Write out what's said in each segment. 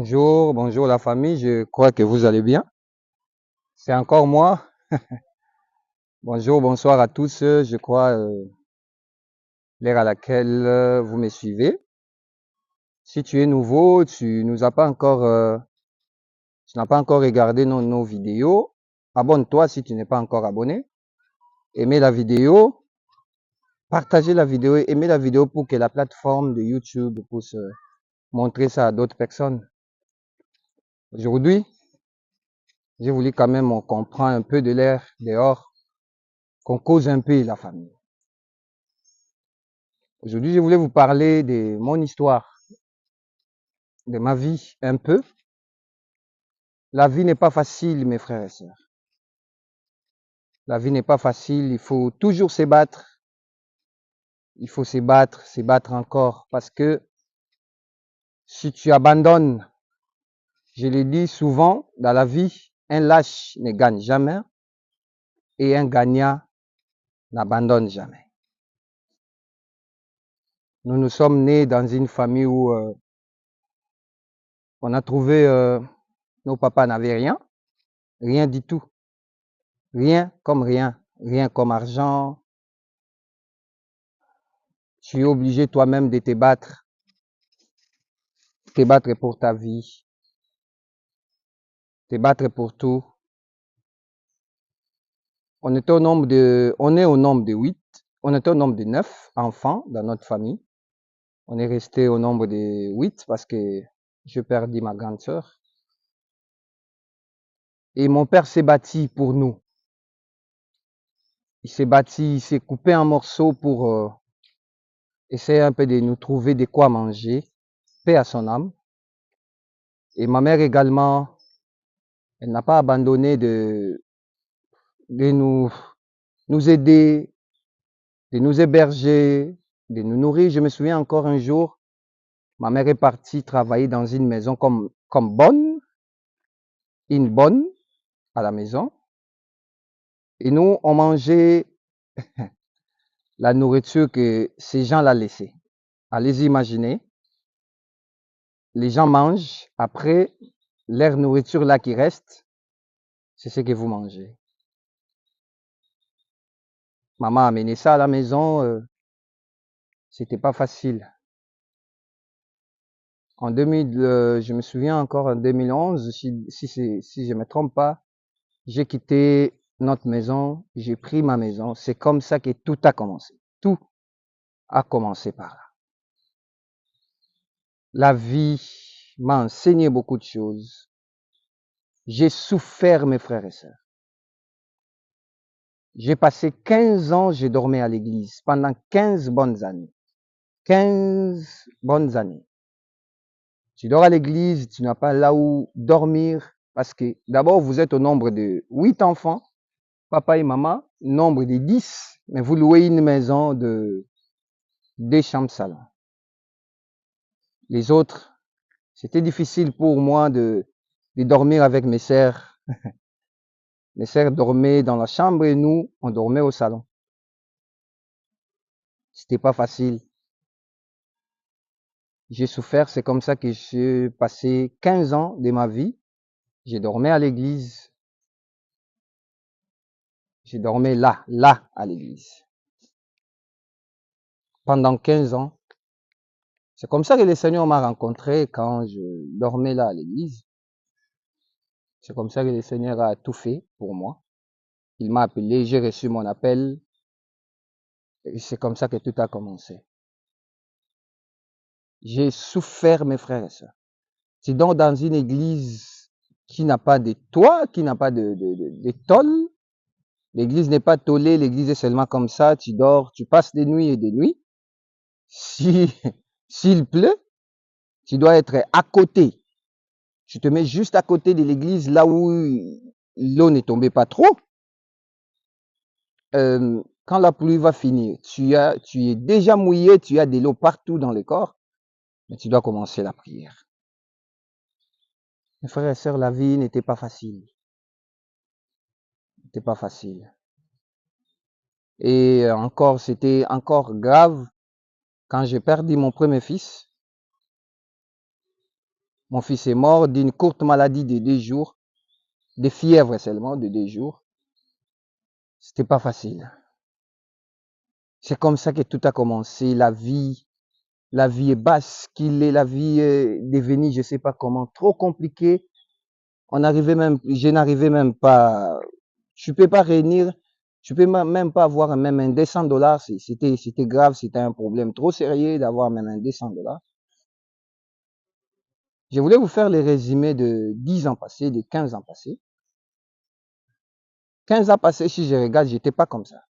Bonjour, bonjour la famille, je crois que vous allez bien. C'est encore moi. Bonjour, bonsoir à tous, je crois l'heure à laquelle vous me suivez. Si tu es nouveau, tu n'as pas encore regardé nos vidéos, abonne-toi si tu n'es pas encore abonné. Aimez la vidéo, partagez la vidéo, aimez la vidéo pour que la plateforme de YouTube puisse montrer ça à d'autres personnes. Aujourd'hui, j'ai voulu quand même qu'on prenne un peu de l'air dehors, qu'on cause un peu la famille. Aujourd'hui, je voulais vous parler de mon histoire, de ma vie un peu. La vie n'est pas facile, mes frères et sœurs. La vie n'est pas facile, il faut toujours se battre. Il faut se battre encore. Parce que si tu abandonnes, je le dis souvent, dans la vie, un lâche ne gagne jamais et un gagnant n'abandonne jamais. Nous nous sommes nés dans une famille où on a trouvé, nos papas n'avaient rien, rien du tout. Rien comme rien, rien comme argent. Tu es obligé toi-même de te battre pour ta vie, te battre pour tout. On est au nombre de 8, on est au nombre de 9 enfants dans notre famille. On est resté au nombre de 8 parce que je perdis ma grande sœur. Et mon père s'est battu pour nous. Il s'est battu, il s'est coupé en morceaux pour essayer un peu de nous trouver de quoi manger. Paix à son âme. Et ma mère également, elle n'a pas abandonné de nous aider, de nous héberger, de nous nourrir. Je me souviens encore un jour, ma mère est partie travailler dans une maison comme une bonne à la maison. Et nous, on mangeait la nourriture que ces gens l'ont laissée. Allez imaginer, les gens mangent, après, leur nourriture là qui reste, c'est ce que vous mangez. Maman a amené ça à la maison, c'était pas facile. En 2000, je me souviens encore en 2011, si je me trompe pas, j'ai quitté notre maison, j'ai pris ma maison. C'est comme ça que tout a commencé. Tout a commencé par là. La vie m'a enseigné beaucoup de choses. J'ai souffert, mes frères et sœurs. J'ai passé 15 ans, j'ai dormi à l'église pendant 15 bonnes années. 15 bonnes années. Tu dors à l'église, tu n'as pas là où dormir parce que d'abord, vous êtes au nombre de 8 enfants, papa et maman, nombre de 10, mais vous louez une maison de 2 chambres salon. Les autres, c'était difficile pour moi de dormir avec mes sœurs. Mes sœurs dormaient dans la chambre et nous, on dormait au salon. C'était pas facile. J'ai souffert, c'est comme ça que j'ai passé 15 ans de ma vie. J'ai dormi à l'église. J'ai dormi là, à l'église. Pendant 15 ans. C'est comme ça que le Seigneur m'a rencontré quand je dormais là à l'église. C'est comme ça que le Seigneur a tout fait pour moi. Il m'a appelé, j'ai reçu mon appel. Et c'est comme ça que tout a commencé. J'ai souffert, mes frères et sœurs. C'est donc dans une église qui n'a pas de toit, qui n'a pas de tôle. L'église n'est pas tôlée, l'église est seulement comme ça, tu dors, tu passes des nuits et des nuits. Si, s'il pleut, tu dois être à côté. Tu te mets juste à côté de l'église, là où l'eau n'est tombée pas trop. Quand la pluie va finir, tu es déjà mouillé, tu as de l'eau partout dans le corps, mais tu dois commencer la prière. Mes frères et sœurs, la vie n'était pas facile. N'était pas facile. Et encore, c'était encore grave quand j'ai perdu mon premier fils. Mon fils est mort d'une courte maladie de 2 jours, de fièvre seulement de 2 jours. C'était pas facile. C'est comme ça que tout a commencé. La vie est basculée, la vie est devenue, je sais pas comment, trop compliquée. Je n'arrivais même pas, je peux pas réunir, je peux même pas avoir même un $200. C'était grave, c'était un problème trop sérieux d'avoir même un $200. Je voulais vous faire les résumés de 10 ans passés, de 15 ans passés. 15 ans passés, si je regarde, j'étais pas comme ça.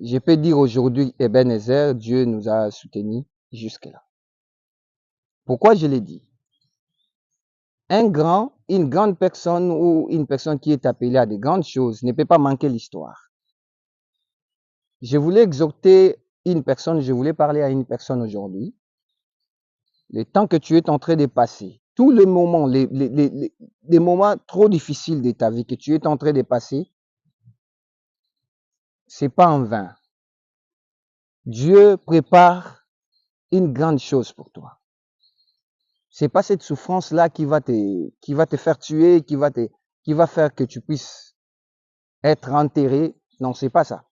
Je peux dire aujourd'hui, Ebenezer, Dieu nous a soutenus jusque-là. Pourquoi je l'ai dit? Une grande personne ou une personne qui est appelée à de grandes choses ne peut pas manquer l'histoire. Je voulais exhorter une personne, je voulais parler à une personne aujourd'hui. Le temps que tu es en train de passer, tous les moments, les moments trop difficiles de ta vie que tu es en train de passer, c'est pas en vain. Dieu prépare une grande chose pour toi. C'est pas cette souffrance-là qui va te faire tuer, qui va faire que tu puisses être enterré. Non, c'est pas ça.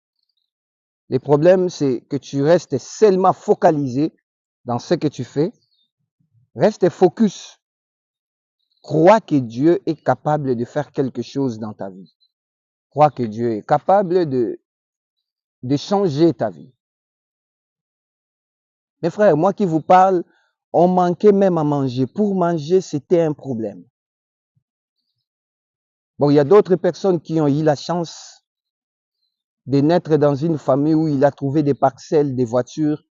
Le problème, c'est que tu restes seulement focalisé dans ce que tu fais. Reste focus. Crois que Dieu est capable de faire quelque chose dans ta vie. Crois que Dieu est capable de changer ta vie. Mes frères, moi qui vous parle, on manquait même à manger. Pour manger, c'était un problème. Bon, il y a d'autres personnes qui ont eu la chance de naître dans une famille où il a trouvé des parcelles, des voitures.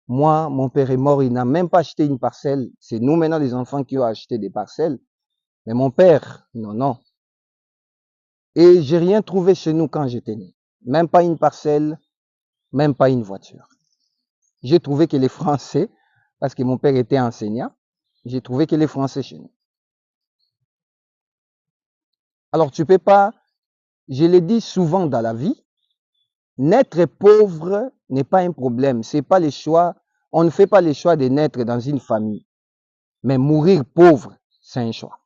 Moi, mon père est mort, il n'a même pas acheté une parcelle. C'est nous maintenant les enfants qui ont acheté des parcelles. Mais mon père, non. Et j'ai rien trouvé chez nous quand j'étais né. Même pas une parcelle, même pas une voiture. J'ai trouvé que les Français, parce que mon père était enseignant, j'ai trouvé que les Français chez nous. Alors tu peux pas, je l'ai dit souvent dans la vie, naître pauvre n'est pas un problème. C'est pas le choix. On ne fait pas le choix de naître dans une famille. Mais mourir pauvre, c'est un choix.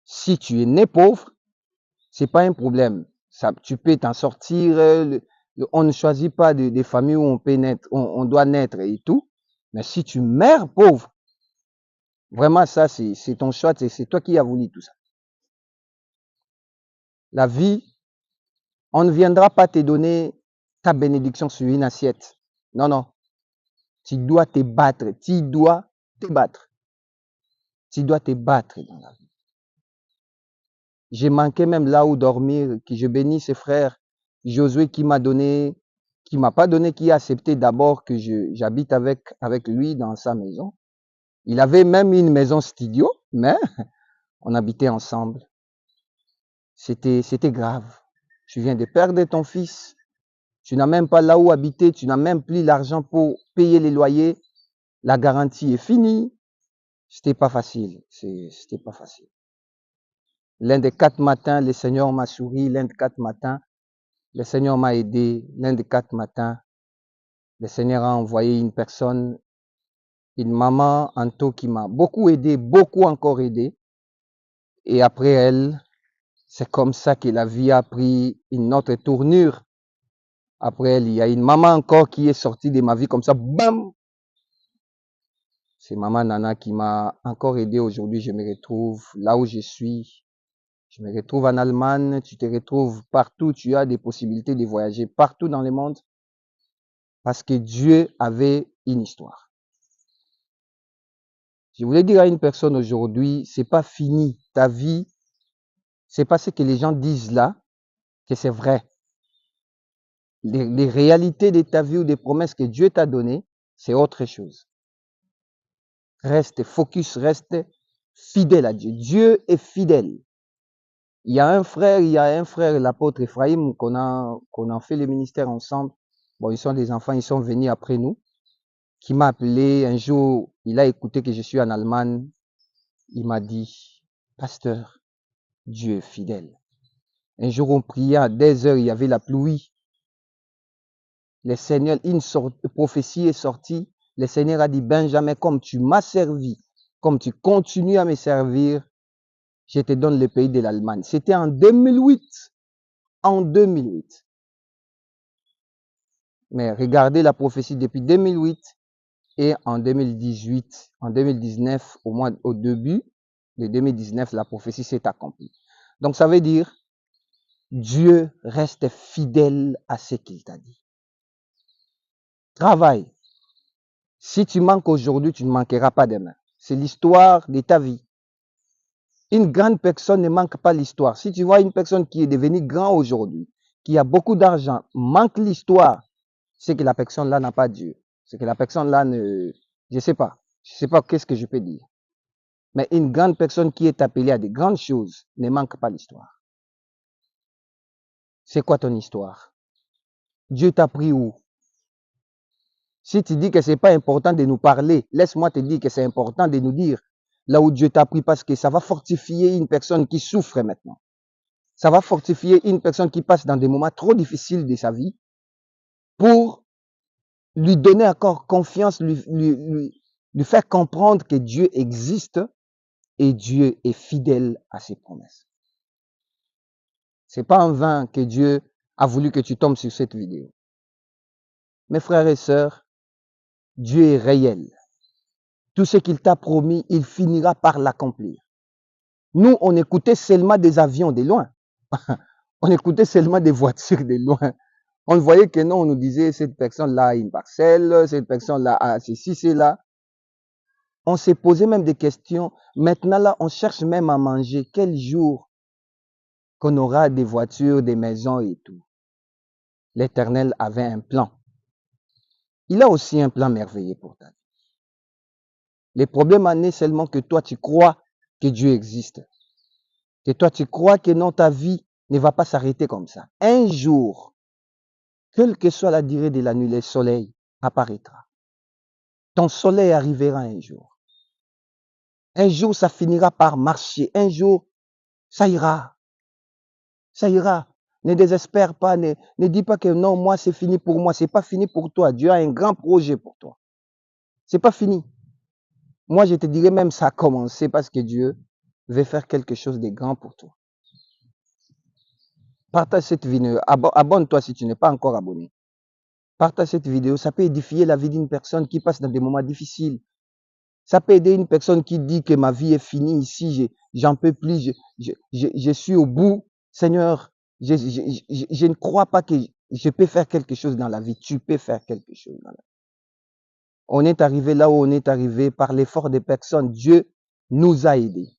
Si tu es né pauvre, c'est pas un problème. Ça, tu peux t'en sortir. On ne choisit pas des familles où on peut naître, on doit naître et tout. Mais si tu meurs pauvre, vraiment ça, c'est ton choix, c'est toi qui as voulu tout ça. La vie, on ne viendra pas te donner ta bénédiction sur une assiette. Non. Tu dois te battre. Tu dois te battre dans la vie. J'ai manqué même là où dormir, que je bénis ses frères. Josué qui m'a pas donné, qui a accepté d'abord que j'habite avec lui dans sa maison. Il avait même une maison studio, mais on habitait ensemble. C'était grave. Tu viens de perdre ton fils. Tu n'as même pas là où habiter. Tu n'as même plus l'argent pour payer les loyers. La garantie est finie. C'était pas facile. C'était pas facile. L'un des 4 matins, le Seigneur m'a souri. L'un des 4 matins, le Seigneur m'a aidé. L'un des 4 matins, le Seigneur a envoyé une personne, une maman Anto qui m'a beaucoup aidé, beaucoup encore aidé. Et après elle, c'est comme ça que la vie a pris une autre tournure. Après elle, il y a une maman encore qui est sortie de ma vie comme ça, bam! C'est maman Nana qui m'a encore aidé. Aujourd'hui, je me retrouve là où je suis. Je me retrouve en Allemagne. Tu te retrouves partout. Tu as des possibilités de voyager partout dans le monde. Parce que Dieu avait une histoire. Je voulais dire à une personne aujourd'hui, c'est pas fini. Ta vie, c'est pas ce que les gens disent là, que c'est vrai. Les réalités de ta vie ou des promesses que Dieu t'a données, c'est autre chose. Reste focus, reste fidèle à Dieu. Dieu est fidèle. Il y a un frère, l'apôtre Ephraim, qu'on a fait le ministère ensemble. Bon, ils sont des enfants, ils sont venus après nous. Qui m'a appelé un jour, il a écouté que je suis en Allemagne. Il m'a dit, pasteur, Dieu est fidèle. Un jour, on priait à 10 heures, il y avait la pluie. Le Seigneur, une prophétie est sortie. Le Seigneur a dit, Benjamin, comme tu m'as servi, comme tu continues à me servir, je te donne le pays de l'Allemagne. C'était en 2008. En 2008. Mais regardez la prophétie depuis 2008 et en 2018, en 2019, au début de 2019, la prophétie s'est accomplie. Donc ça veut dire, Dieu reste fidèle à ce qu'il t'a dit. Travaille. Si tu manques aujourd'hui, tu ne manqueras pas demain. C'est l'histoire de ta vie. Une grande personne ne manque pas l'histoire. Si tu vois une personne qui est devenue grande aujourd'hui, qui a beaucoup d'argent, manque l'histoire, c'est que la personne là n'a pas Dieu. C'est que la personne là ne... Je sais pas qu'est-ce que je peux dire. Mais une grande personne qui est appelée à des grandes choses ne manque pas l'histoire. C'est quoi ton histoire? Dieu t'a pris où? Si tu dis que c'est pas important de nous parler, laisse-moi te dire que c'est important de nous dire là où Dieu t'a pris, parce que ça va fortifier une personne qui souffre maintenant. Ça va fortifier une personne qui passe dans des moments trop difficiles de sa vie pour lui donner encore confiance, lui faire comprendre que Dieu existe et Dieu est fidèle à ses promesses. C'est pas en vain que Dieu a voulu que tu tombes sur cette vidéo. Mes frères et sœurs, Dieu est réel. Tout ce qu'il t'a promis, il finira par l'accomplir. Nous, on écoutait seulement des avions de loin. On écoutait seulement des voitures de loin. On voyait que non, on nous disait, cette personne-là a une parcelle, cette personne-là a ceci, c'est là. On s'est posé même des questions. Maintenant, là, on cherche même à manger. Quel jour qu'on aura des voitures, des maisons et tout? L'Éternel avait un plan. Il a aussi un plan merveilleux pour ta vie. Le problème en est seulement que toi, tu crois que Dieu existe. Que toi, tu crois que non, ta vie ne va pas s'arrêter comme ça. Un jour, quelle que soit la durée de la nuit, le soleil apparaîtra. Ton soleil arrivera un jour. Un jour, ça finira par marcher. Un jour, ça ira. Ça ira. Ne désespère pas. Ne dis pas que non, moi, c'est fini pour moi. C'est pas fini pour toi. Dieu a un grand projet pour toi. C'est pas fini. Moi, je te dirais même ça a commencé parce que Dieu veut faire quelque chose de grand pour toi. Partage cette vidéo. Abonne-toi si tu n'es pas encore abonné. Partage cette vidéo. Ça peut édifier la vie d'une personne qui passe dans des moments difficiles. Ça peut aider une personne qui dit que ma vie est finie ici, j'en peux plus, je suis au bout. Seigneur, je ne crois pas que je peux faire quelque chose dans la vie. Tu peux faire quelque chose dans la vie. On est arrivé là où on est arrivé par l'effort des personnes. Dieu nous a aidés.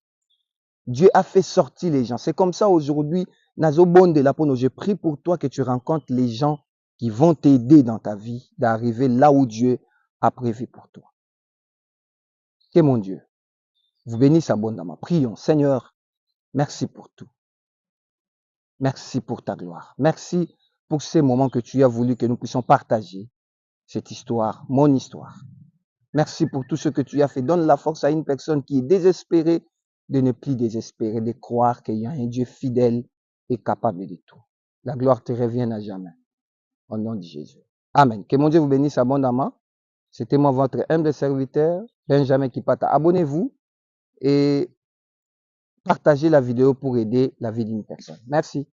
Dieu a fait sortir les gens. C'est comme ça aujourd'hui, Nazo Bonde la Pono, je prie pour toi que tu rencontres les gens qui vont t'aider dans ta vie d'arriver là où Dieu a prévu pour toi. Que mon Dieu vous bénisse abondamment. Prions. Seigneur, merci pour tout. Merci pour ta gloire. Merci pour ces moments que tu as voulu que nous puissions partager cette histoire, mon histoire. Merci pour tout ce que tu as fait. Donne la force à une personne qui est désespérée de ne plus désespérer, de croire qu'il y a un Dieu fidèle et capable de tout. La gloire te revienne à jamais. Au nom de Jésus. Amen. Que mon Dieu vous bénisse abondamment. C'était moi votre humble serviteur, Benjamin Kipata. Abonnez-vous et partagez la vidéo pour aider la vie d'une personne. Merci.